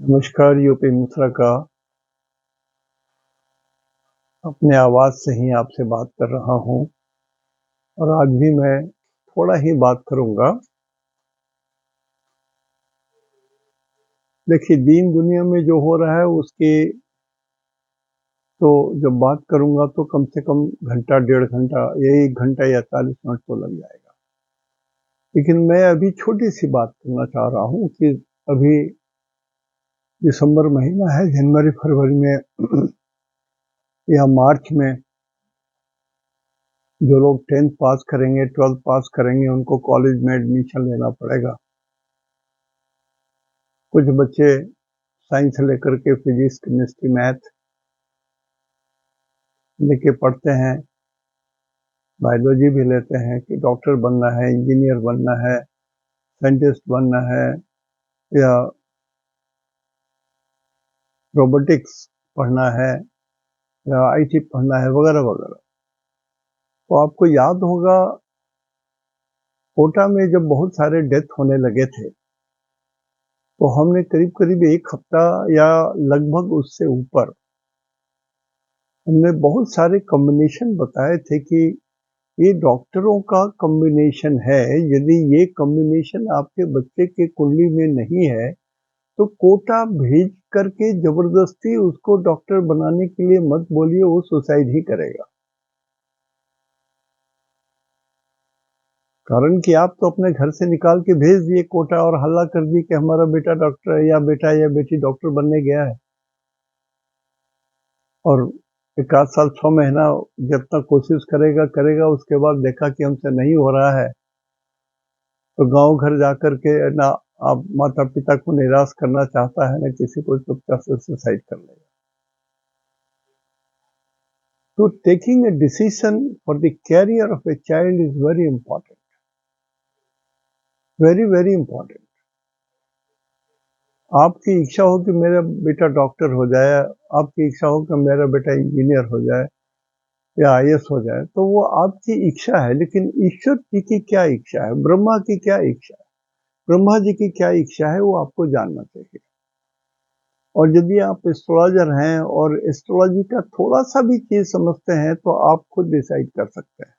नमस्कार, यूपी मिश्रा का अपने आवाज़ से ही आपसे बात कर रहा हूँ और आज भी मैं थोड़ा ही बात करूँगा। देखिए, दीन दुनिया में जो हो रहा है उसकी तो जब बात करूँगा तो कम से कम घंटा, डेढ़ घंटा या 1 घंटा या 40 मिनट तो लग जाएगा। लेकिन मैं अभी छोटी-सी बात करना चाह रहा हूँ कि अभी दिसंबर महीना है, जनवरी, फरवरी में या मार्च में जो लोग 10th पास करेंगे, 12th पास करेंगे, उनको कॉलेज में एडमिशन लेना पड़ेगा। कुछ बच्चे साइंस लेकर के फिजिक्स, केमिस्ट्री, मैथ लेके पढ़ते हैं, बायोलॉजी भी लेते हैं कि डॉक्टर बनना है, इंजीनियर बनना है, साइंटिस्ट बनना है या रोबोटिक्स पढ़ना है या आईटी पढ़ना है वगैरह वगैरह। तो आपको याद होगा कोटा में जब बहुत सारे डेथ होने लगे थे तो हमने करीब करीब 1 हफ्ता या लगभग उससे ऊपर हमने बहुत सारे कॉम्बिनेशन बताए थे कि ये डॉक्टरों का कॉम्बिनेशन है। यदि ये कॉम्बिनेशन आपके बच्चे के कुंडली में नहीं है तो कोटा भेज करके जबरदस्ती उसको डॉक्टर बनाने के लिए मत बोलिए, वो सुसाइड ही करेगा। कारण कि आप तो अपने घर से निकाल के भेज दिए कोटा और हल्ला कर दिए कि हमारा बेटा डॉक्टर है या बेटा या बेटी डॉक्टर बनने गया है, और 1 आध साल 6 महीना जब तक कोशिश करेगा करेगा, उसके बाद देखा कि हमसे नहीं हो रहा है तो गांव घर जाकर के ना आप माता पिता को निराश करना चाहता है, ना किसी को, चुपचाप से सुसाइड कर लेगा। तो taking a decision for the career of a child is very important, very very important. आपकी इच्छा हो कि मेरा बेटा डॉक्टर हो जाए, आपकी इच्छा हो कि मेरा बेटा इंजीनियर हो जाए या आईएएस हो जाए, तो वो आपकी इच्छा है, लेकिन ईश्वर जी की क्या इच्छा है, ब्रह्मा की क्या इच्छा है, ब्रह्मा जी की क्या इच्छा है, वो आपको जानना चाहिए। और यदि आप एस्ट्रोलॉजर हैं और एस्ट्रोलॉजी का थोड़ा सा भी चीज समझते हैं तो आप खुद डिसाइड कर सकते हैं।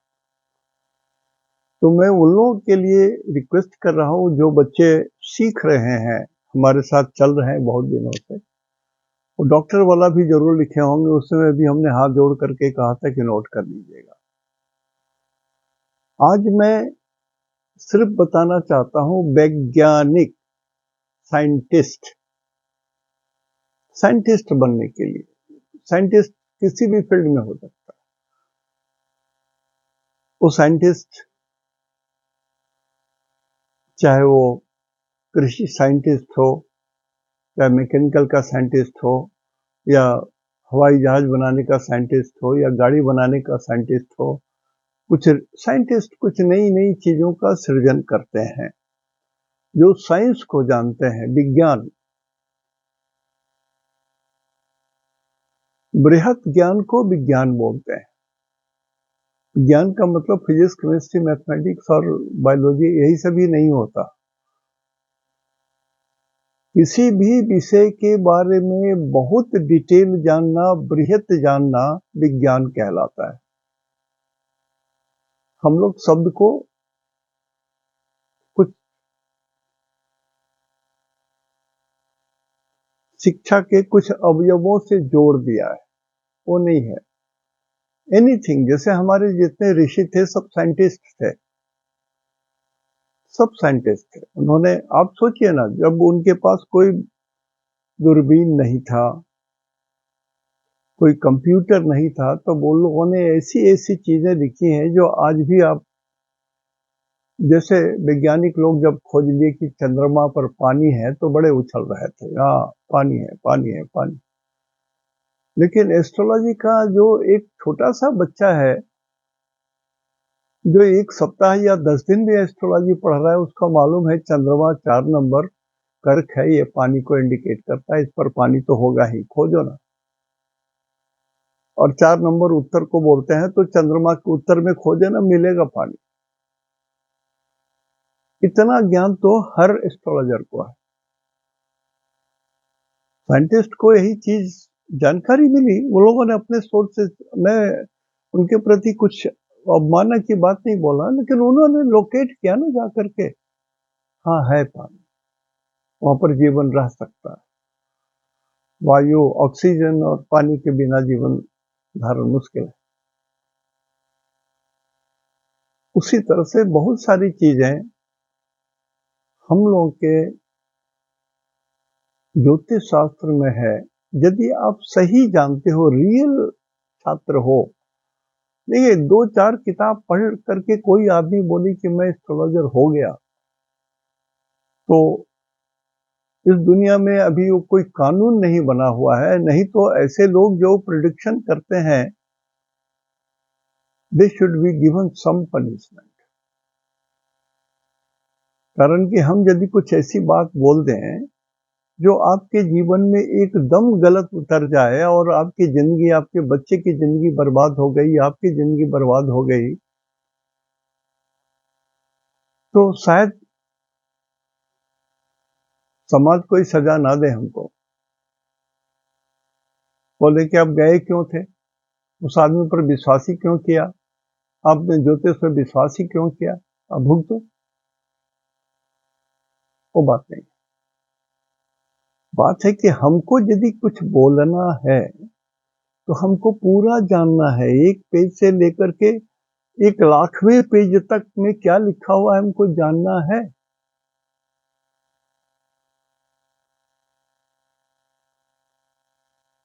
तो मैं उन लोगों के लिए रिक्वेस्ट कर रहा हूँ जो बच्चे सीख रहे हैं, हमारे साथ चल रहे हैं बहुत दिनों से, वो डॉक्टर वाला भी जरूर लिखे होंगे, उस समय भी हमने हाथ जोड़ करके कहा था कि नोट कर लीजिएगा। आज मैं सिर्फ बताना चाहता हूँ वैज्ञानिक, साइंटिस्ट, साइंटिस्ट बनने के लिए, साइंटिस्ट किसी भी फील्ड में हो सकता है। वो साइंटिस्ट चाहे वो कृषि साइंटिस्ट हो या मैकेनिकल का साइंटिस्ट हो या हवाई जहाज बनाने का साइंटिस्ट हो या गाड़ी बनाने का साइंटिस्ट हो, कुछ साइंटिस्ट कुछ नई नई चीजों का सृजन करते हैं, जो साइंस को जानते हैं, विज्ञान, बृहत ज्ञान को विज्ञान बोलते हैं। विज्ञान का मतलब फिजिक्स, केमिस्ट्री, मैथमेटिक्स और बायोलॉजी यही सभी नहीं होता। किसी भी विषय के बारे में बहुत डिटेल जानना, बृहत जानना विज्ञान कहलाता है। हम लोग शब्द को कुछ शिक्षा के कुछ अवयवों से जोड़ दिया है, वो नहीं है। एनीथिंग, जैसे हमारे जितने ऋषि थे सब साइंटिस्ट थे, सब साइंटिस्ट थे। उन्होंने, आप सोचिए ना, जब उनके पास कोई दूरबीन नहीं था, कोई कंप्यूटर नहीं था, तो वो लोगों ने ऐसी ऐसी चीजें लिखी हैं जो आज भी आप, जैसे वैज्ञानिक लोग जब खोज लिए कि चंद्रमा पर पानी है तो बड़े उछल रहे थे, हाँ पानी है, पानी है, पानी। लेकिन एस्ट्रोलॉजी का जो एक छोटा सा बच्चा है जो 1 सप्ताह या 10 दिन भी एस्ट्रोलॉजी पढ़ रहा है, उसका मालूम है चंद्रमा 4 नंबर कर्क है, ये पानी को इंडिकेट करता है, इस पर पानी तो होगा ही, खोजो ना। और 4 नंबर उत्तर को बोलते हैं, तो चंद्रमा के उत्तर में खोजे ना, मिलेगा पानी। इतना ज्ञान तो हर एस्ट्रोलॉजर को है। साइंटिस्ट को यही चीज जानकारी मिली, वो लोगों ने अपने सोर्स से, मैं उनके प्रति कुछ अवमानना की बात नहीं बोला, लेकिन उन्होंने लोकेट किया ना जा करके, हाँ है पानी, वहां पर जीवन रह सकता है। वायु, ऑक्सीजन और पानी के बिना जीवन धारण मुश्किल है। उसी तरह से बहुत सारी चीजें हम लोगों के ज्योतिष शास्त्र में है। यदि आप सही जानते हो, रियल छात्र हो, देखिए 2-4 किताब पढ़ करके कोई आदमी बोले कि मैं एस्ट्रोलॉजर हो गया, तो इस दुनिया में अभी वो कोई कानून नहीं बना हुआ है। नहीं तो ऐसे लोग जो प्रिडिक्शन करते हैं, they should be given some punishment. कारण कि हम यदि कुछ ऐसी बात बोल दें जो आपके जीवन में एकदम गलत उतर जाए और आपकी जिंदगी, आपके बच्चे की जिंदगी बर्बाद हो गई, आपकी जिंदगी बर्बाद हो गई, तो शायद समाज कोई सजा ना दे हमको। बोले कि आप गए क्यों थे, उस आदमी पर विश्वास ही क्यों किया, आपने ज्योतिष पर विश्वास ही क्यों किया, अब भुगतो। वो बात नहीं। बात है कि हमको यदि कुछ बोलना है तो हमको पूरा जानना है, एक पेज से लेकर के 1,00,000वें पेज तक में क्या लिखा हुआ है हमको जानना है।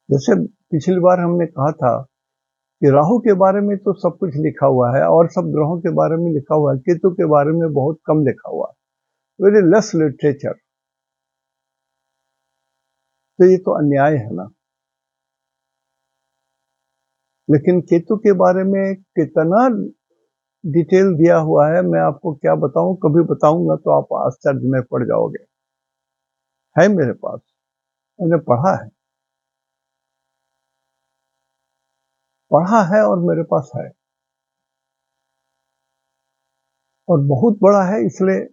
जैसे पिछली बार हमने कहा था कि राहु के बारे में तो सब कुछ लिखा हुआ है और सब ग्रहों के बारे में लिखा हुआ है, केतु के बारे में बहुत कम लिखा हुआ है, वेरी लेस लिटरेचर। तो ये तो अन्याय है ना। लेकिन केतु के बारे में कितना डिटेल दिया हुआ है, मैं आपको क्या बताऊं, कभी बताऊंगा तो आप आश्चर्य में पड़ जाओगे। है मेरे पास, मैंने पढ़ा है और मेरे पास है, और बहुत बड़ा है, इसलिए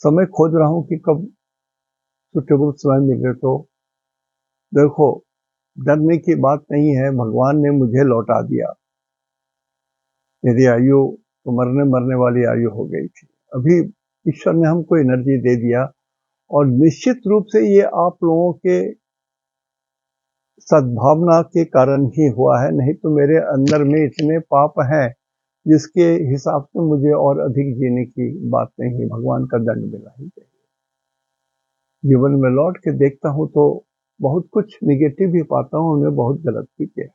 समय खोज रहा हूं कि कब सुटेबल समय मिले। तो देखो, डरने की बात नहीं है, भगवान ने मुझे लौटा दिया। मेरी आयु तो मरने वाली आयु हो गई थी, अभी ईश्वर ने हमको एनर्जी दे दिया, और निश्चित रूप से ये आप लोगों के सद्भावना के कारण ही हुआ है, नहीं तो मेरे अंदर में इतने पाप हैं जिसके हिसाब से मुझे और अधिक जीने की बात नहीं है। भगवान का दंड मिला ही चाहिए। जीवन में लौट के देखता हूं तो बहुत कुछ निगेटिव भी पाता हूं, हमने बहुत गलत भी किया,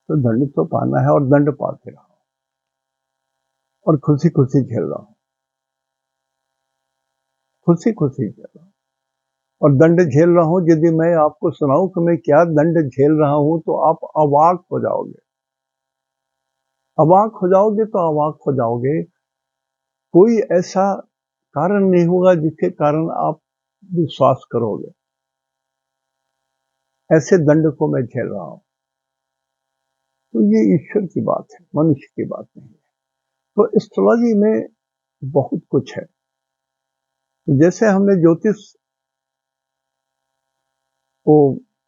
तो दंड तो पाना है और दंड पाते रहा और खुशी खुशी झेल रहा हूं, खुशी खुशी झेल रहा हूं। और दंड झेल रहा हूं, यदि मैं आपको सुनाऊं कि मैं क्या दंड झेल रहा हूं तो आप अवाक हो जाओगे। अवाक हो जाओगे तो अवाक हो जाओगे। कोई ऐसा कारण नहीं होगा जिसके कारण आप विश्वास करोगे। ऐसे दंड को मैं झेल रहा हूं। तो ये ईश्वर की बात है, मनुष्य की बात नहीं है। तो एस्ट्रोलॉजी में बहुत कुछ है। तो जैसे हमने ज्योतिष को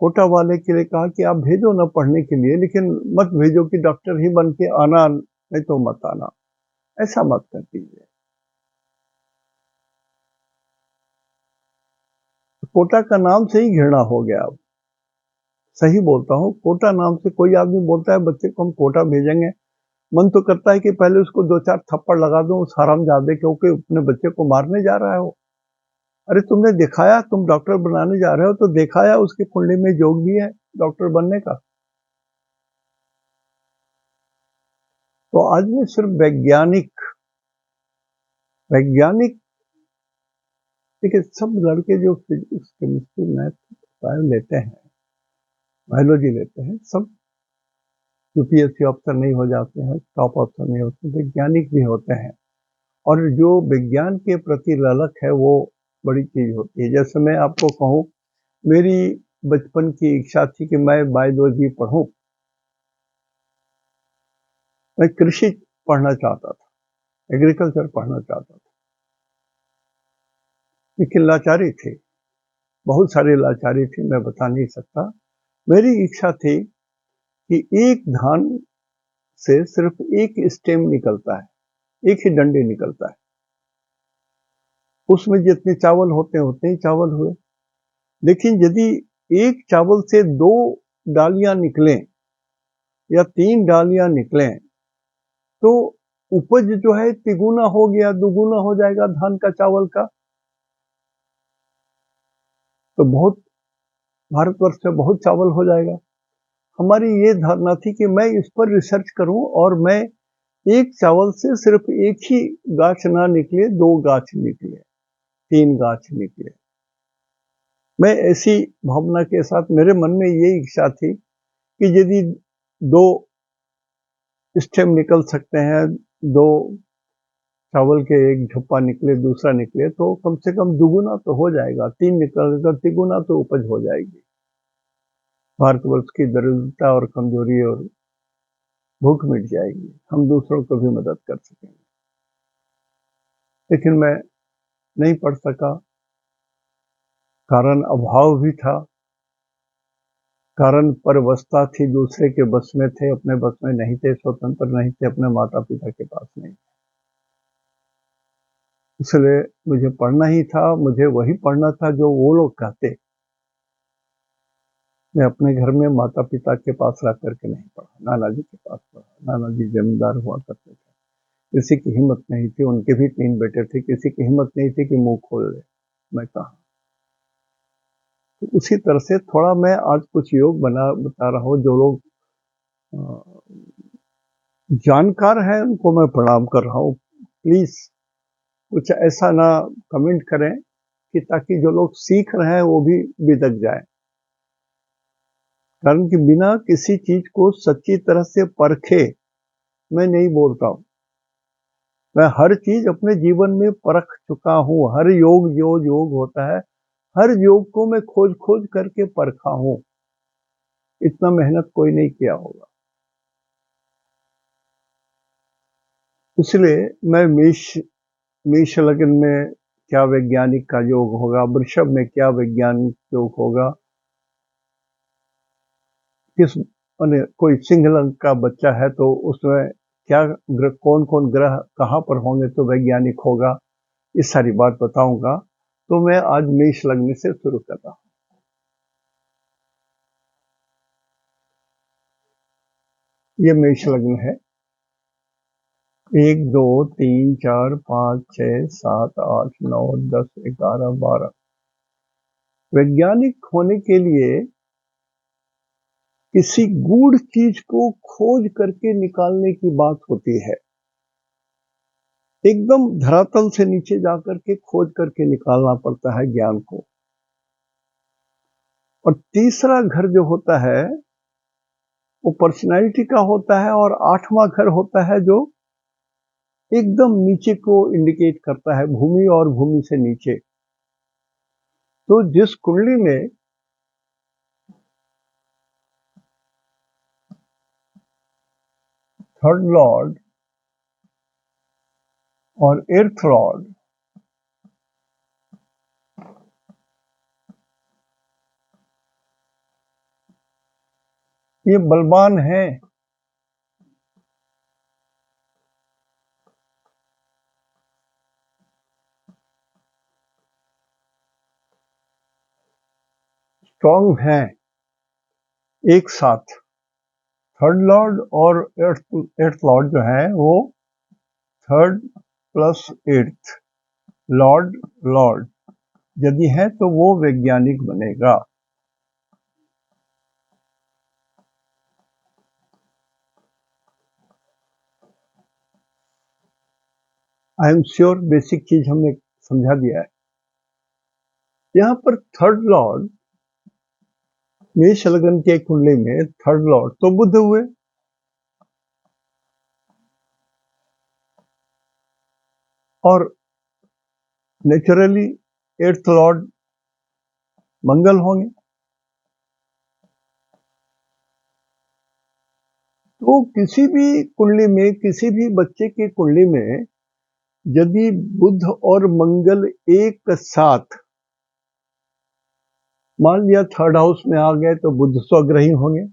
कोटा वाले के लिए कहा कि आप भेजो ना पढ़ने के लिए, लेकिन मत भेजो कि डॉक्टर ही बन के आना, नहीं तो मत आना। ऐसा मत कर दीजिए। कोटा का नाम से ही घृणा हो गया। अब सही बोलता हूँ, कोटा नाम से कोई आदमी बोलता है बच्चे को हम कोटा भेजेंगे, मन तो करता है कि पहले उसको 2-4 थप्पड़ लगा दूं उस हरामजादे, क्योंकि अपने बच्चे को मारने जा रहा है वो। अरे तुमने दिखाया, तुम डॉक्टर बनाने जा रहे हो तो दिखाया, उसकी कुंडली में योग भी है डॉक्टर बनने का। तो आज में सिर्फ वैज्ञानिक वैज्ञानिक देखिए, सब लड़के जो फिजिक्स, केमिस्ट्री, मैथ, बायो लेते हैं, बायोलॉजी लेते हैं, सब यूपीएससी अफसर नहीं हो जाते हैं, टॉप अफसर नहीं होते, वैज्ञानिक भी होते हैं। और जो विज्ञान के प्रति ललक है वो बड़ी चीज होती है। जैसे मैं आपको कहूँ, मेरी बचपन की इच्छा थी कि मैं बायोलॉजी पढ़ूं, मैं कृषि पढ़ना चाहता था, एग्रीकल्चर पढ़ना चाहता था, लेकिन लाचारी थी। बहुत सारी लाचारी थी, मैं बता नहीं सकता। मेरी इच्छा थी कि एक धान से सिर्फ एक स्टेम निकलता है, एक ही डंडी निकलता है, उसमें जितने चावल होते हैं उतने ही चावल हुए। लेकिन यदि एक चावल से 2 डालियां निकलें या 3 डालियां निकलें तो उपज जो है तिगुना हो गया, दुगुना हो जाएगा धान का, चावल का। तो बहुत, भारतवर्ष में बहुत चावल हो जाएगा। हमारी ये धारणा थी कि मैं इस पर रिसर्च करूं और मैं एक चावल से सिर्फ एक ही गाछ ना निकले, 2 गाछ निकले, 3 गाछ निकले। मैं ऐसी भावना के साथ, मेरे मन में ये इच्छा थी कि यदि 2 स्टेम निकल सकते हैं, 2 चावल के एक झुप्पा निकले, दूसरा निकले, तो कम से कम दुगुना तो हो जाएगा, 3 निकलेगा, तिगुना तो उपज हो जाएगी। भारतवर्ष की दरिद्रता और कमजोरी और भूख मिट जाएगी, हम दूसरों को भी मदद कर सकेंगे। लेकिन मैं नहीं पढ़ सका, कारण अभाव भी था, कारण परवशता थी, दूसरे के बस में थे, अपने बस में नहीं थे, स्वतंत्र नहीं थे, अपने माता पिता के पास नहीं। इसलिए मुझे पढ़ना ही था, मुझे वही पढ़ना था जो वो लोग कहते। मैं अपने घर में माता पिता के पास रह करके नहीं पढ़ा, नाना जी के पास पढ़ा। नाना जी जमींदार हुआ करते थे, किसी की हिम्मत नहीं थी, उनके भी 3 बेटे थे, किसी की हिम्मत नहीं थी कि मुंह खोल ले। मैं कहा, तो उसी तरह से थोड़ा मैं आज कुछ योग बता रहा हूँ। जो लोग जानकार हैं उनको मैं प्रणाम कर रहा हूँ। प्लीज कुछ ऐसा ना कमेंट करें कि ताकि जो लोग सीख रहे हैं वो भी बिदक जाए। कारण कि बिना किसी चीज को सच्ची तरह से परखे मैं नहीं बोलता हूं। मैं हर चीज अपने जीवन में परख चुका हूं। हर योग जो योग होता है, हर योग को मैं खोज खोज करके परखा हूं। इतना मेहनत कोई नहीं किया होगा। इसलिए मैं मेष लग्न में क्या वैज्ञानिक का योग होगा, वृषभ में क्या वैज्ञानिक योग होगा, किस कोई सिंह लग्न का बच्चा है तो उसमें क्या ग्रह, कौन कौन ग्रह कहाँ पर होंगे तो वैज्ञानिक होगा, इस सारी बात बताऊंगा। तो मैं आज मेष लग्न से शुरू कर रहा हूं। ये मेष लग्न है। 1 2 3 4 5 6 7 8 9 10 11 12। वैज्ञानिक होने के लिए किसी गूढ़ चीज को खोज करके निकालने की बात होती है। एकदम धरातल से नीचे जाकर के खोज करके निकालना पड़ता है ज्ञान को। और तीसरा घर जो होता है वो पर्सनैलिटी का होता है, और 8वां घर होता है जो एकदम नीचे को इंडिकेट करता है, भूमि और भूमि से नीचे। तो जिस कुंडली में थर्ड लॉर्ड और एर्थ लॉर्ड ये बलवान है, स्ट्रॉन्ग है एक साथ। थर्ड लॉर्ड और एर्थ लॉर्ड जो है वो third plus eighth lord lord यदि है तो वो वैज्ञानिक बनेगा। आई एम श्योर बेसिक चीज हमने समझा दिया है। यहां पर थर्ड लॉर्ड मेष लग्न के कुंडली में थर्ड लॉर्ड तो बुध हुए, और नेचुरली एर्थ लॉर्ड मंगल होंगे। तो किसी भी कुंडली में, किसी भी बच्चे की कुंडली में यदि बुध और मंगल एक साथ मान लिया थर्ड हाउस में आ गए तो बुध स्वग्रही होंगे,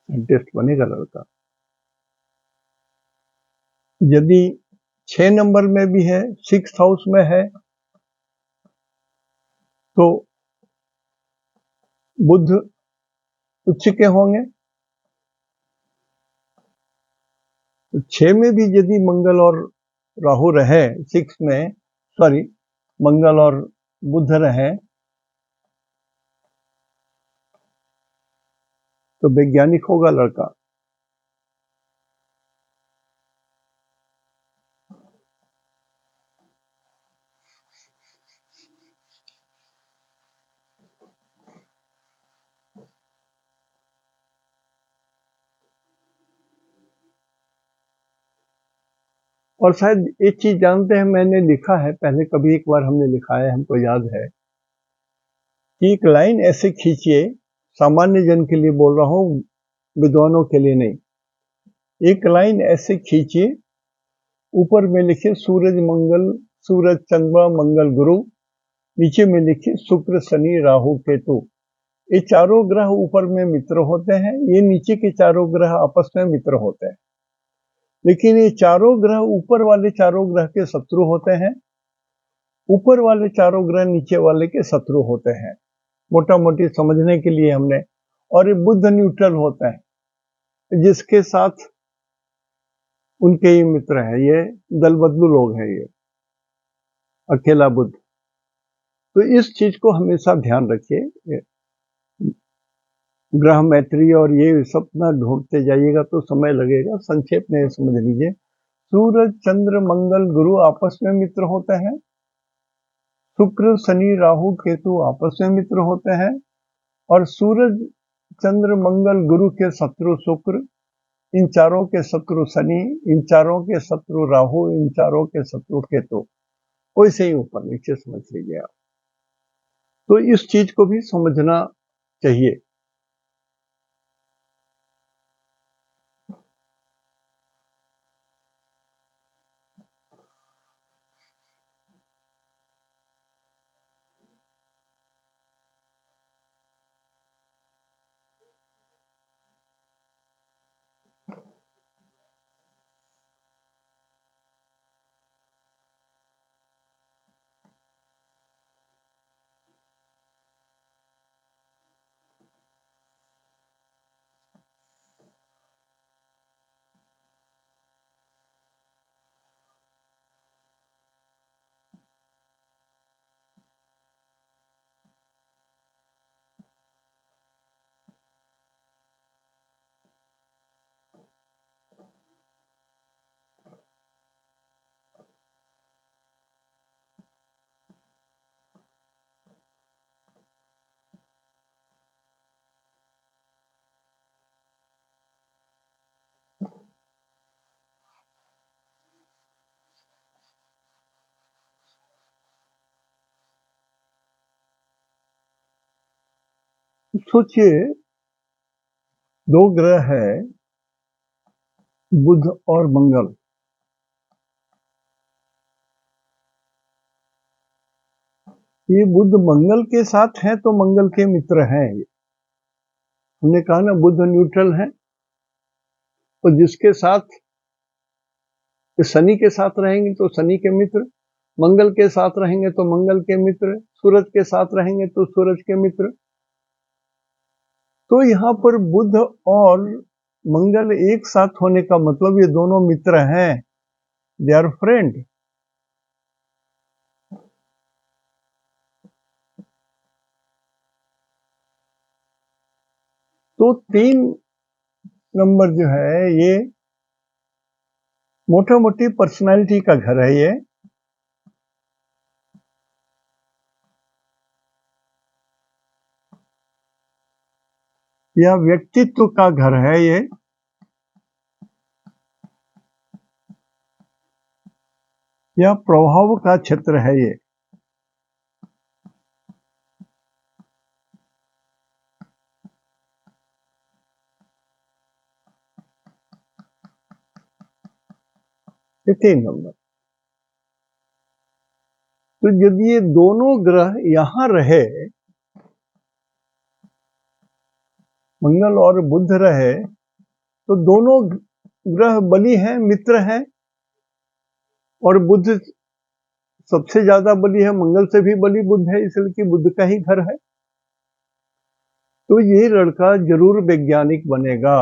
साइंटिस्ट बनेगा लड़का। यदि 6 नंबर में भी है, 6th हाउस में है, तो बुध उच्च के होंगे। तो 6 में भी यदि मंगल और राहु रहे, 6 में, सॉरी, मंगल और बुध रहे, तो वैज्ञानिक होगा लड़का। और शायद एक चीज जानते हैं, मैंने लिखा है पहले, कभी एक बार हमने लिखा है, हमको याद है कि एक लाइन ऐसे खींचिए, सामान्य जन के लिए बोल रहा हूं, विद्वानों के लिए नहीं। एक लाइन ऐसे खींचिए, ऊपर में लिखिए सूरज मंगल, सूरज चंद्रमा मंगल गुरु, नीचे में लिखिए शुक्र शनि राहु केतु। ये चारों ग्रह ऊपर में मित्र होते हैं, ये नीचे के चारों ग्रह आपस में मित्र होते हैं। लेकिन ये चारों ग्रह ऊपर वाले चारों ग्रह के शत्रु होते हैं, ऊपर वाले चारों ग्रह नीचे वाले के शत्रु होते हैं, मोटा मोटी समझने के लिए हमने। और ये बुध न्यूट्रल होता है, जिसके साथ उनके ही मित्र है, ये दल बदलू लोग हैं, ये अकेला बुध। तो इस चीज को हमेशा ध्यान रखिए, ग्रह मैत्री और ये सब ना ढूंढते जाइएगा तो समय लगेगा। संक्षेप में समझ लीजिए, सूरज चंद्र मंगल गुरु आपस में मित्र होते हैं, शुक्र शनि राहु केतु आपस में मित्र होते हैं, और सूरज चंद्र मंगल गुरु के शत्रु शुक्र, इन चारों के शत्रु शनि, इन चारों के शत्रु राहु, इन चारों के शत्रु केतु। वैसे ही ऊपर नीचे समझ लीजिए आप। तो इस चीज को भी समझना चाहिए। सोचिए, दो ग्रह है, बुध और मंगल। ये बुध मंगल के साथ है तो मंगल के मित्र हैं ये। हमने कहा ना बुध न्यूट्रल है, तो जिसके साथ शनि के साथ रहेंगे तो शनि के मित्र, मंगल के साथ रहेंगे तो मंगल के मित्र, सूरज के साथ रहेंगे तो सूरज के मित्र। तो यहाँ पर बुध और मंगल एक साथ होने का मतलब ये दोनों मित्र हैं, दे आर फ्रेंड। तो 3 नंबर जो है ये मोटा मोटी पर्सनालिटी का घर है, ये या व्यक्तित्व का घर है, ये या प्रभाव का क्षेत्र है, ये 3 नंबर। तो यदि ये दोनों ग्रह यहां रहे, मंगल और बुध रहे, तो दोनों ग्रह बली हैं, मित्र हैं, और बुध सबसे ज्यादा बली है, मंगल से भी बली बुध है, इसलिए कि बुध का ही घर है। तो ये लड़का जरूर वैज्ञानिक बनेगा।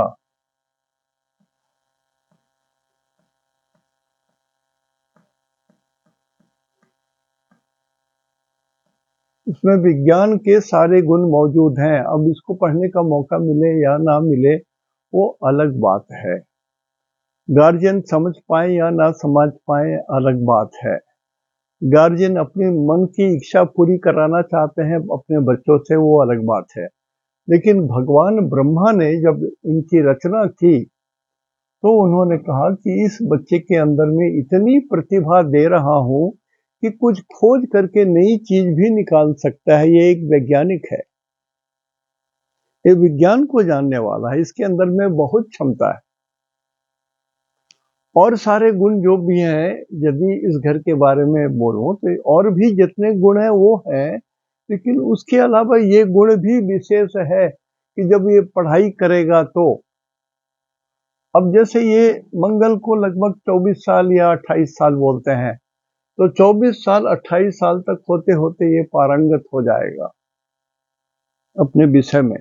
इसमें विज्ञान के सारे गुण मौजूद हैं। अब इसको पढ़ने का मौका मिले या ना मिले वो अलग बात है। गार्जियन समझ पाए या ना समझ पाए अलग बात है। गार्जियन अपने मन की इच्छा पूरी कराना चाहते हैं अपने बच्चों से, वो अलग बात है। लेकिन भगवान ब्रह्मा ने जब इनकी रचना की तो उन्होंने कहा कि इस बच्चे के अंदर में इतनी प्रतिभा दे रहा हूं कि कुछ खोज करके नई चीज भी निकाल सकता है। ये एक वैज्ञानिक है, ये विज्ञान को जानने वाला है, इसके अंदर में बहुत क्षमता है। और सारे गुण जो भी हैं, यदि इस घर के बारे में बोलूं तो और भी जितने गुण हैं वो हैं, लेकिन उसके अलावा ये गुण भी विशेष है कि जब ये पढ़ाई करेगा तो, अब जैसे ये मंगल को लगभग 24 साल या 28 साल बोलते हैं, तो 24 साल 28 साल तक होते होते ये पारंगत हो जाएगा अपने विषय में,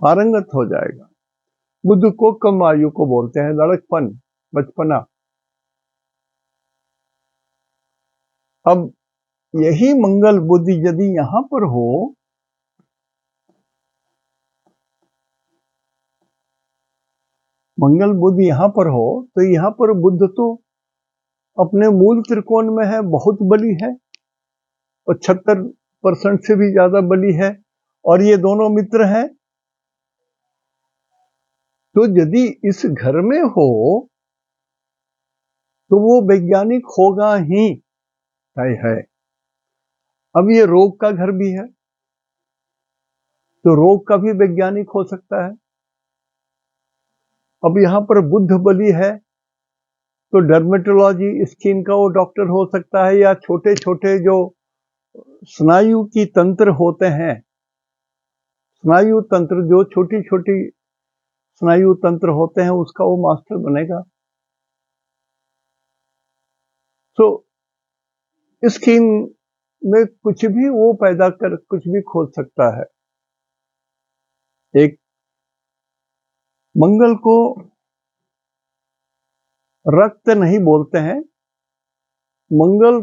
पारंगत हो जाएगा। बुद्ध को कम आयु को बोलते हैं लड़कपन, बचपना। अब यही मंगल बुद्ध यदि यहां पर हो, मंगल बुद्ध यहां पर हो, तो यहां पर बुद्ध तो अपने मूल त्रिकोण में है, बहुत बली है, 75% से भी ज्यादा बली है, और ये दोनों मित्र हैं। तो यदि इस घर में हो तो वो वैज्ञानिक होगा ही, है। अब ये रोग का घर भी है, तो रोग का भी वैज्ञानिक हो सकता है। अब यहां पर बुद्ध बली है, तो डर्मेटोलॉजी, स्किन का वो डॉक्टर हो सकता है, या छोटे छोटे जो स्नायु की तंत्र होते हैं, स्नायु तंत्र जो छोटी छोटी स्नायु तंत्र होते हैं, उसका वो मास्टर बनेगा। तो स्किन में कुछ भी वो पैदा कर कुछ भी खोज सकता है। एक मंगल को रक्त नहीं बोलते हैं, मंगल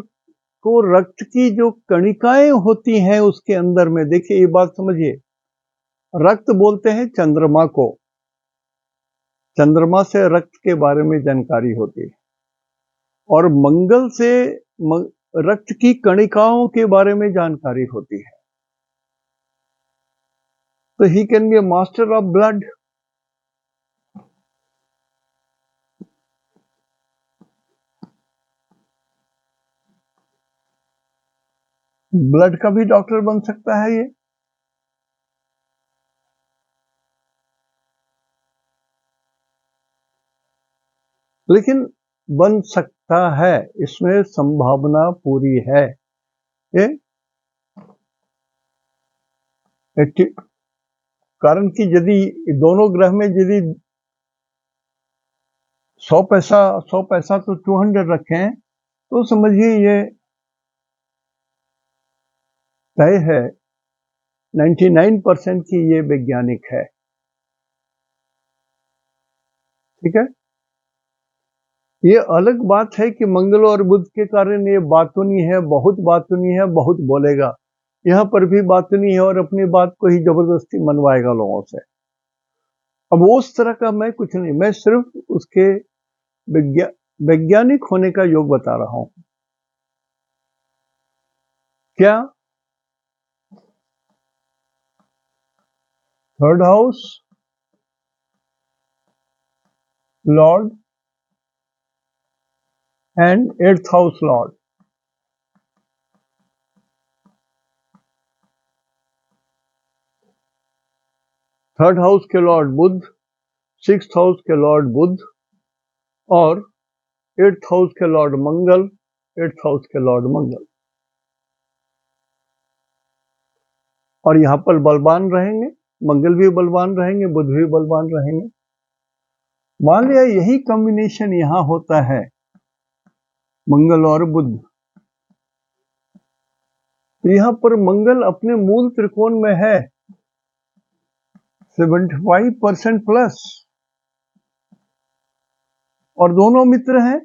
को रक्त की जो कणिकाएं होती हैं उसके अंदर में, देखिए ये बात समझिए, रक्त बोलते हैं चंद्रमा को, चंद्रमा से रक्त के बारे में जानकारी होती है, और मंगल से रक्त की कणिकाओं के बारे में जानकारी होती है। तो he can be A master of blood. Blood का भी डॉक्टर बन सकता है ये। लेकिन बन सकता है, इसमें संभावना पूरी है। ये कारण कि यदि दोनों ग्रह में यदि 100 पैसा तो 200 रखें, तो समझिए ये तय है 99% की ये वैज्ञानिक है। ठीक है, ये अलग बात है कि मंगल और बुध के कारण ये बातूनी है, बहुत बातूनी है, बहुत बोलेगा। यहां पर भी बातूनी है और अपनी बात को ही जबरदस्ती मनवाएगा लोगों से। अब उस तरह का मैं कुछ नहीं, मैं सिर्फ उसके वैज्ञानिक होने का योग बता रहा हूं। क्या? Third house Lord and 8th house Lord. Third house के लॉर्ड बुध, 6th हाउस के लॉर्ड बुध, और 8th हाउस के लॉर्ड मंगल, 8th हाउस के लॉर्ड मंगल, और यहाँ पर बलवान रहेंगे, मंगल भी बलवान रहेंगे, बुध भी बलवान रहेंगे। मान लिया यही कॉम्बिनेशन यहाँ होता है, मंगल और बुध, तो यहाँ पर मंगल अपने मूल त्रिकोण में है 75% प्लस, और दोनों मित्र हैं,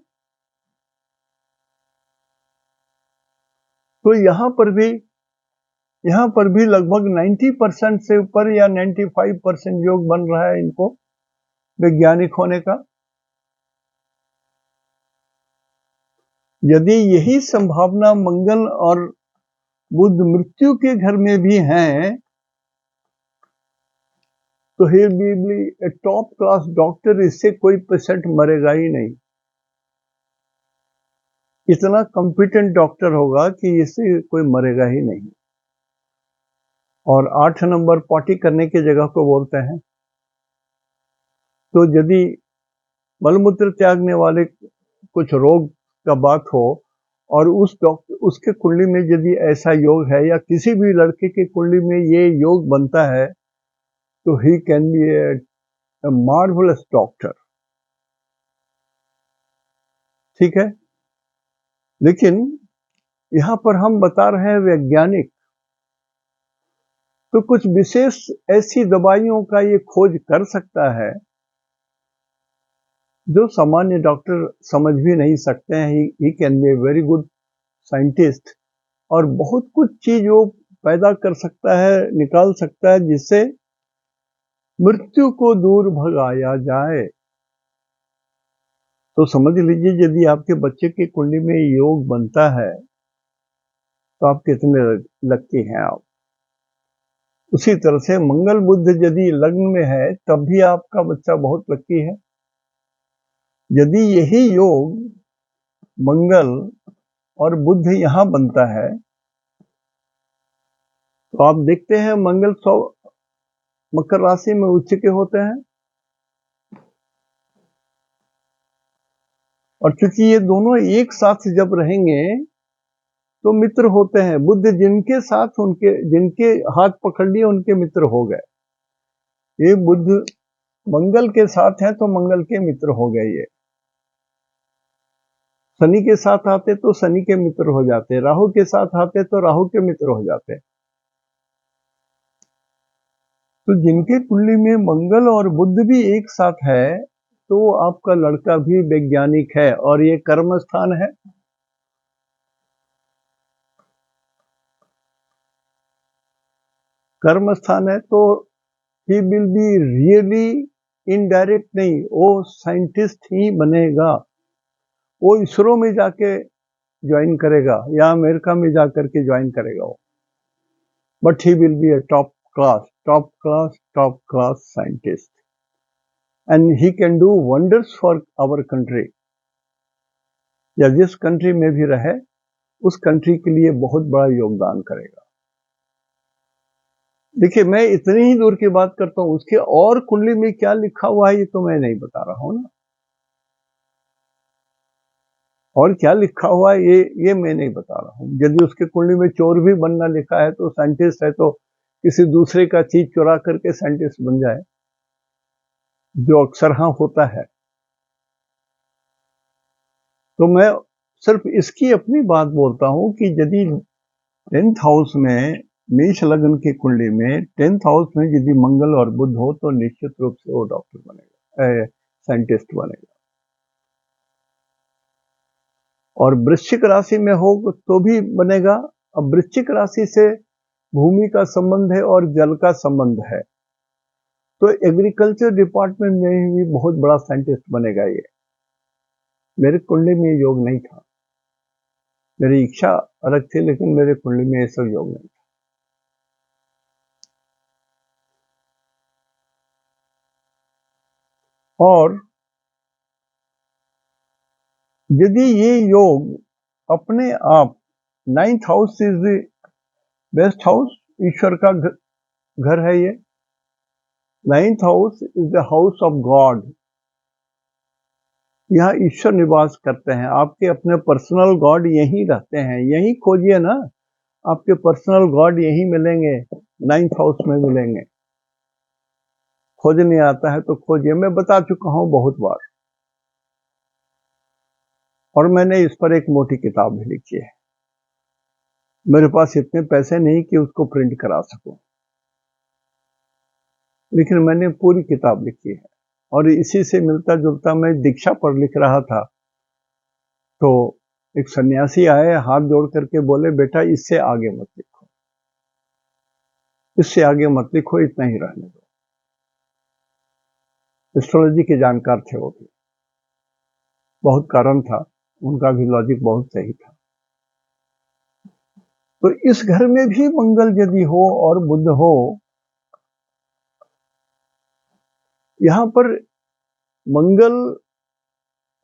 तो यहाँ पर भी लगभग 90% से ऊपर या 95% योग बन रहा है इनको वैज्ञानिक होने का। यदि यही संभावना मंगल और बुध मृत्यु के घर में भी हैं, तो ही will be a top class doctor, इससे कोई पेशेंट मरेगा ही नहीं, इतना कॉम्पिटेंट डॉक्टर होगा कि इससे कोई मरेगा ही नहीं। और 8 नंबर पॉटी करने की जगह को बोलते हैं। तो यदि मलमूत्र त्यागने वाले कुछ रोग का बात हो और उसके कुंडली में यदि ऐसा योग है, या किसी भी लड़के की कुंडली में ये योग बनता है, तो he can be A marvellous doctor. ठीक है, लेकिन यहां पर हम बता रहे हैं वैज्ञानिक, तो कुछ विशेष ऐसी दवाइयों का ये खोज कर सकता है जो सामान्य डॉक्टर समझ भी नहीं सकते हैं। He can be a very good scientist, और बहुत कुछ चीज वो पैदा कर सकता है, निकाल सकता है, जिससे मृत्यु को दूर भगाया जाए। तो समझ लीजिए, यदि आपके बच्चे की कुंडली में योग बनता है, तो आप कितने लकी हैं आप। उसी तरह से मंगल बुध यदि लग्न में है, तब भी आपका बच्चा बहुत लकी है। यदि यही योग मंगल और बुध यहां बनता है, तो आप देखते हैं मंगल मकर राशि में उच्च के होते हैं, और चूंकि ये दोनों एक साथ जब रहेंगे तो मित्र होते हैं। बुध जिनके साथ जिनके हाथ पकड़ लिए उनके मित्र हो गए। ये बुध मंगल के साथ है तो मंगल के मित्र हो गए। ये शनि के साथ आते तो शनि के मित्र हो जाते, राहु के साथ आते तो राहु के मित्र हो जाते। तो जिनके कुंडली में मंगल और बुध भी एक साथ है, तो आपका लड़का भी वैज्ञानिक है, और ये कर्म स्थान है। कर्म स्थान है तो ही विल बी रियली इनडायरेक्ट नहीं, वो साइंटिस्ट ही बनेगा। वो इसरो में जाके ज्वाइन करेगा या अमेरिका में जाकर के ज्वाइन करेगा वो, but he will be a top class scientist, and he can do wonders for our country. या जिस कंट्री में भी रहे, उस कंट्री के लिए बहुत बड़ा योगदान करेगा। देखिए, मैं इतनी ही दूर की बात करता हूं, उसके और कुंडली में क्या लिखा हुआ है ये तो मैं नहीं बता रहा हूं ना, और क्या लिखा हुआ है ये मैं नहीं बता रहा हूं। यदि उसके कुंडली में चोर भी बनना लिखा है, तो साइंटिस्ट है तो किसी दूसरे का चीज चुरा करके साइंटिस्ट बन जाए, जो अक्सर हाँ होता है। तो मैं सिर्फ इसकी अपनी बात बोलता हूं कि यदि 10th हाउस में मेष लग्न की कुंडली में 10th हाउस में यदि मंगल और बुध हो, तो निश्चित रूप से वो डॉक्टर बनेगा, साइंटिस्ट बनेगा। और वृश्चिक राशि में हो तो भी बनेगा। अब वृश्चिक राशि से भूमि का संबंध है और जल का संबंध है, तो एग्रीकल्चर डिपार्टमेंट में भी बहुत बड़ा साइंटिस्ट बनेगा ये। मेरे कुंडली में योग नहीं था, मेरी इच्छा अलग थी, लेकिन मेरे कुंडली में ये सब योग नहीं था। और यदि ये योग अपने आप, 9th house is the best house, ईश्वर का घर है ये। 9th house is the house of God, यहाँ ईश्वर निवास करते हैं। आपके अपने पर्सनल गॉड यहीं रहते हैं, यहीं खोजिए ना। आपके पर्सनल गॉड यहीं मिलेंगे, 9th हाउस में मिलेंगे। खोजने आता है तो खोजिए, मैं बता चुका हूं बहुत बार, और मैंने इस पर एक मोटी किताब भी लिखी है। मेरे पास इतने पैसे नहीं कि उसको प्रिंट करा सकूं, लेकिन मैंने पूरी किताब लिखी है। और इसी से मिलता जुलता मैं दीक्षा पर लिख रहा था, तो एक सन्यासी आए, हाथ जोड़ करके बोले, बेटा इससे आगे मत लिखो, इससे आगे मत लिखो, इतना ही रहने दो। एस्ट्रोलॉजी के जानकार थे वो भी, बहुत कारण था, उनका भी लॉजिक बहुत सही था। तो इस घर में भी मंगल यदि हो और बुध हो, यहां पर मंगल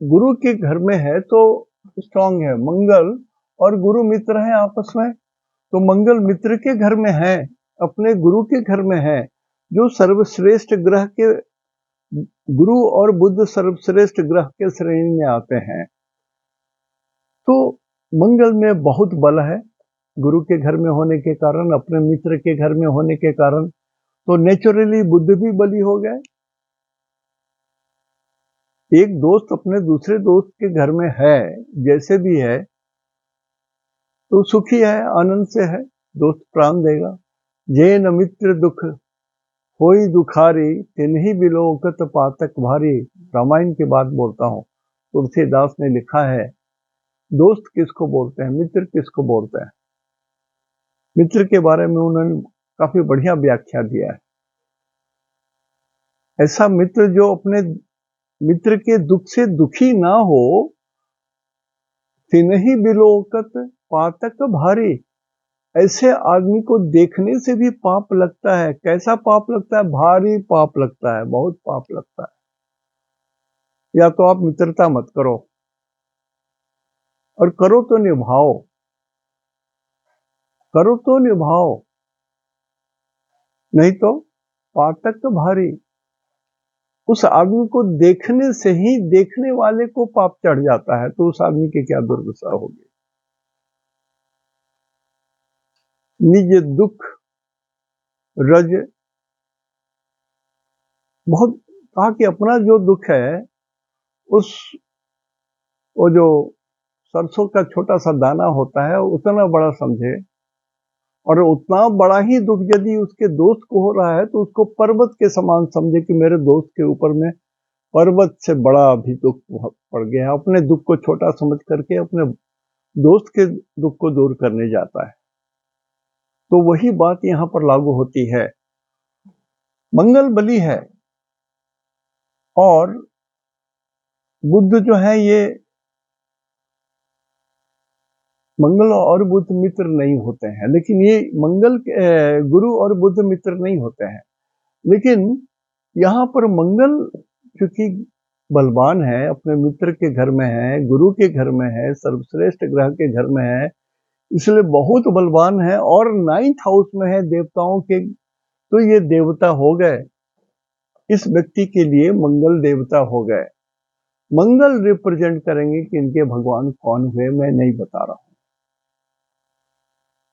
गुरु के घर में है तो स्ट्रांग है। मंगल और गुरु मित्र हैं आपस में, तो मंगल मित्र के घर में है, अपने गुरु के घर में है, जो सर्वश्रेष्ठ ग्रह के, गुरु और बुध सर्वश्रेष्ठ ग्रह के श्रेणी में आते हैं। तो मंगल में बहुत बल है, गुरु के घर में होने के कारण, अपने मित्र के घर में होने के कारण, तो नेचुरली बुध भी बली हो गए। एक दोस्त अपने दूसरे दोस्त के घर में है, जैसे भी है, तो सुखी है, आनंद से है, दोस्त प्राण देगा। जे न मित्र दुख होई दुखारी, तिन्ही बिलोकत पातक भारी। रामायण की बात बोलता हूँ, तुलसीदास ने लिखा है, दोस्त किसको बोलते हैं, मित्र किसको बोलते हैं। मित्र के बारे में उन्होंने काफी बढ़िया व्याख्या दिया है। ऐसा मित्र जो अपने मित्र के दुख से दुखी ना हो, तिन्ही बिलोकत पातक भारी। ऐसे आदमी को देखने से भी पाप लगता है। कैसा पाप लगता है? भारी पाप लगता है, बहुत पाप लगता है। या तो आप मित्रता मत करो, और करो तो निभाओ, करो तो निभाओ, नहीं तो पातक तो भारी। उस आदमी को देखने से ही देखने वाले को पाप चढ़ जाता है, तो उस आदमी की क्या दुर्दशा होगी। निज दुख रज, बहुत कहा कि अपना जो दुख है, उस वो जो सरसों का छोटा सा दाना होता है, उतना बड़ा समझे, और उतना बड़ा ही दुख यदि उसके दोस्त को हो रहा है तो उसको पर्वत के समान समझे कि मेरे दोस्त के ऊपर में पर्वत से बड़ा भी दुख पड़ गया है। अपने दुख को छोटा समझ करके अपने दोस्त के दुख को दूर करने जाता है। तो वही बात यहां पर लागू होती है। मंगल बली है, और बुध जो है, ये मंगल और बुध मित्र नहीं होते हैं, लेकिन ये मंगल गुरु और बुध मित्र नहीं होते हैं। लेकिन यहाँ पर मंगल क्योंकि बलवान है, अपने मित्र के घर में है, गुरु के घर में है, सर्वश्रेष्ठ ग्रह के घर में है, इसलिए बहुत बलवान है, और 9th हाउस में है देवताओं के, तो ये देवता हो गए। इस व्यक्ति के लिए मंगल देवता हो गए। मंगल रिप्रेजेंट करेंगे कि इनके भगवान कौन हुए, मैं नहीं बता रहा हूं।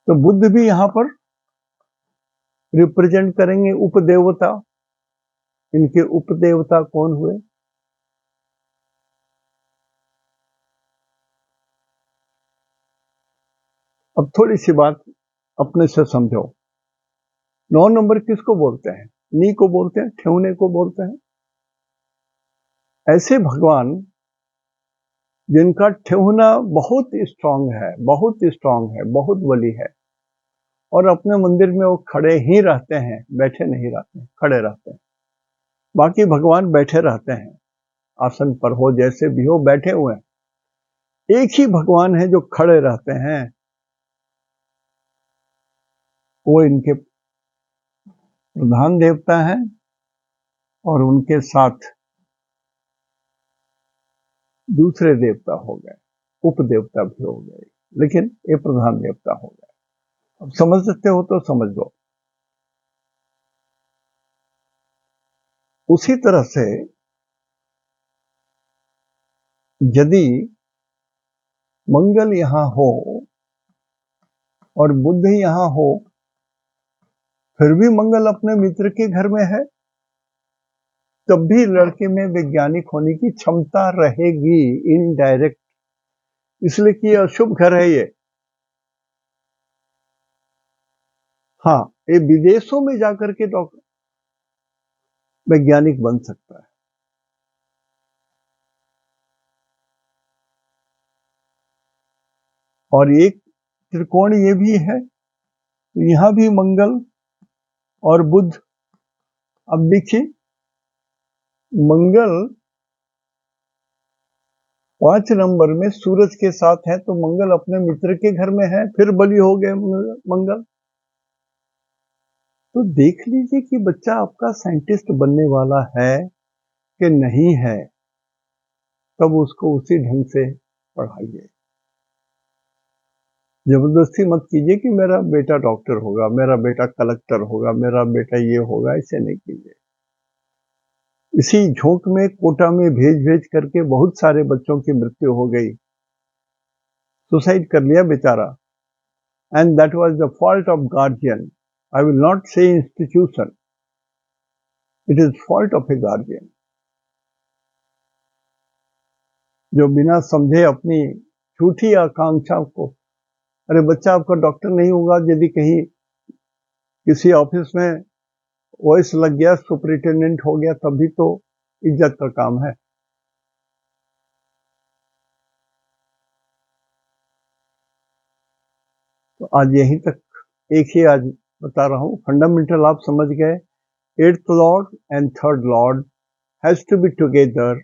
तो बुद्ध भी यहां पर रिप्रेजेंट करेंगे उपदेवता। इनके उपदेवता कौन हुए? अब थोड़ी सी बात अपने से समझो। 9 नंबर किसको बोलते हैं? नी को बोलते हैं, ठेवने को बोलते हैं। ऐसे भगवान जिनका ठेहुना बहुत स्ट्रांग है, बहुत स्ट्रांग है, बहुत बली है, और अपने मंदिर में वो खड़े ही रहते हैं, बैठे नहीं रहते, खड़े रहते हैं। बाकी भगवान बैठे रहते हैं, आसन पर हो, जैसे भी हो, बैठे हुए हैं। एक ही भगवान है जो खड़े रहते हैं, वो इनके प्रधान देवता हैं, और उनके साथ दूसरे देवता हो गए, उपदेवता भी हो गए, लेकिन ये प्रधान देवता हो गए। अब समझ सकते हो तो समझ लो। उसी तरह से यदि मंगल यहां हो और बुध यहां हो, फिर भी मंगल अपने मित्र के घर में है, तब भी लड़के में वैज्ञानिक होने की क्षमता रहेगी, इनडायरेक्ट, इसलिए कि अशुभ घर है ये। हाँ, ये विदेशों में जाकर के डॉक्टर वैज्ञानिक बन सकता है। और एक त्रिकोण ये भी है, यहां भी मंगल और बुध। अब देखिए, मंगल 5 नंबर में सूरज के साथ है, तो मंगल अपने मित्र के घर में है, फिर बलि हो गए मंगल। तो देख लीजिए कि बच्चा आपका साइंटिस्ट बनने वाला है कि नहीं है, तब उसको उसी ढंग से पढ़ाइए। जबरदस्ती मत कीजिए कि मेरा बेटा डॉक्टर होगा, मेरा बेटा कलेक्टर होगा, मेरा बेटा ये होगा, ऐसे नहीं कीजिए। इसी झोंक में कोटा में भेज भेज करके बहुत सारे बच्चों की मृत्यु हो गई, सुसाइड कर लिया बेचारा। And that was the fault of guardian. I will not say institution, it is fault of a guardian, जो बिना समझे अपनी झूठी आकांक्षा को, अरे बच्चा आपका डॉक्टर नहीं होगा, यदि कहीं किसी ऑफिस में वॉइस लग गया, सुपरिटेंडेंट हो गया, तभी तो इज्जत का काम है। तो आज यहीं तक, एक ही आज बता रहा हूं, फंडामेंटल आप समझ गए। 8th lord and 3rd lord has to be together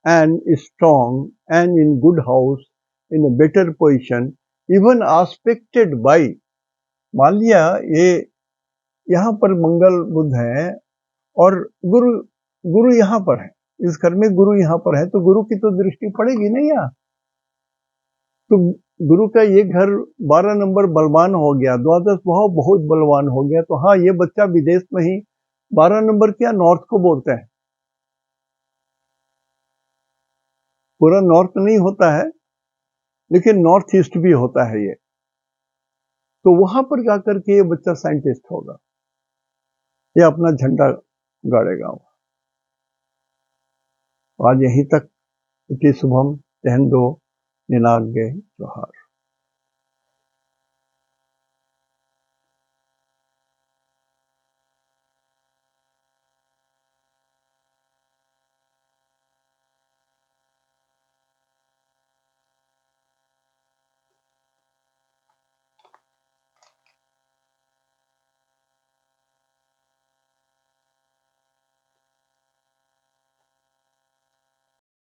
and strong and in good house in a better position even aspected by, मान लिया ये यहां पर मंगल बुध है और गुरु गुरु यहां पर है, इस घर में गुरु यहां पर है, तो गुरु की तो दृष्टि पड़ेगी नहीं यहाँ। तो गुरु का ये घर 12 नंबर बलवान हो गया, द्वादश भाव बहुत बलवान हो गया, तो हाँ, ये बच्चा विदेश में ही 12 नंबर क्या नॉर्थ को बोलते हैं, पूरा नॉर्थ नहीं होता है, लेकिन नॉर्थ ईस्ट भी होता है ये। तो वहां पर जाकर के ये बच्चा साइंटिस्ट होगा, ये अपना झंडा गाड़ेगा। आज यहीं तक। इति शुभम, जय हिंद, निनाद, जोहार।